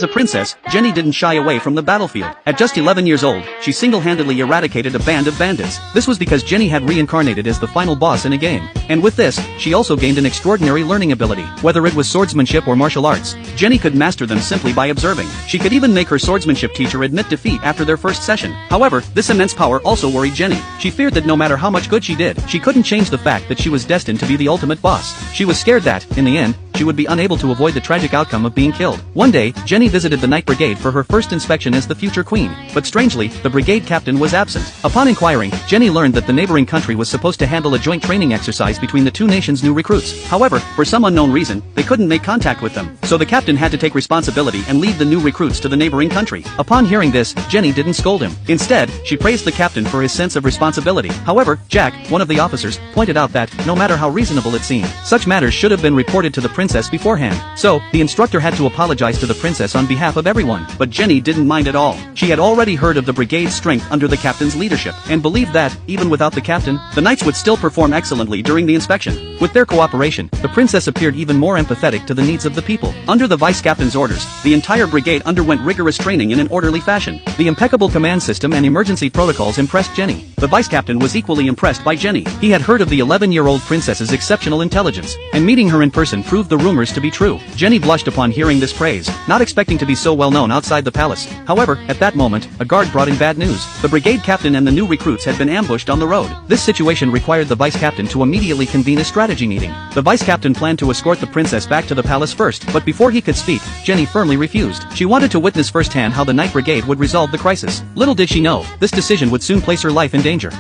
As a princess, Jenny didn't shy away from the battlefield. At just 11 years old, she single-handedly eradicated a band of bandits. This was because Jenny had reincarnated as the final boss in a game. And with this, she also gained an extraordinary learning ability. Whether it was swordsmanship or martial arts, Jenny could master them simply by observing. She could even make her swordsmanship teacher admit defeat after their first session. However, this immense power also worried Jenny. She feared that no matter how much good she did, she couldn't change the fact that she was destined to be the ultimate boss. She was scared that, in the end, she would be unable to avoid the tragic outcome of being killed. One day, Jenny visited the Night Brigade for her first inspection as the future queen, but strangely, the brigade captain was absent. Upon inquiring, Jenny learned that the neighboring country was supposed to handle a joint training exercise between the two nations' new recruits. However, for some unknown reason, they couldn't make contact with them, so the captain had to take responsibility and lead the new recruits to the neighboring country. Upon hearing this, Jenny didn't scold him. Instead, she praised the captain for his sense of responsibility. However, Jack, one of the officers, pointed out that, no matter how reasonable it seemed, such matters should have been reported to the princess beforehand. So, the instructor had to apologize to the princess on behalf of everyone. But Jenny didn't mind at all. She had already heard of the brigade's strength under the captain's leadership, and believed that, even without the captain, the knights would still perform excellently during the inspection. With their cooperation, the princess appeared even more empathetic to the needs of the people. Under the vice-captain's orders, the entire brigade underwent rigorous training in an orderly fashion. The impeccable command system and emergency protocols impressed Jenny. The vice-captain was equally impressed by Jenny. He had heard of the 11-year-old princess's exceptional intelligence, and meeting her in person proved the rumors to be true. Jenny blushed upon hearing this praise, not expecting to be so well known outside the palace. However, at that moment, a guard brought in bad news. The brigade captain and the new recruits had been ambushed on the road. This situation required the vice-captain to immediately convene a strategy meeting. The vice-captain planned to escort the princess back to the palace first, but before he could speak, Jenny firmly refused. She wanted to witness firsthand how the Night Brigade would resolve the crisis. Little did she know, this decision would soon place her life in danger.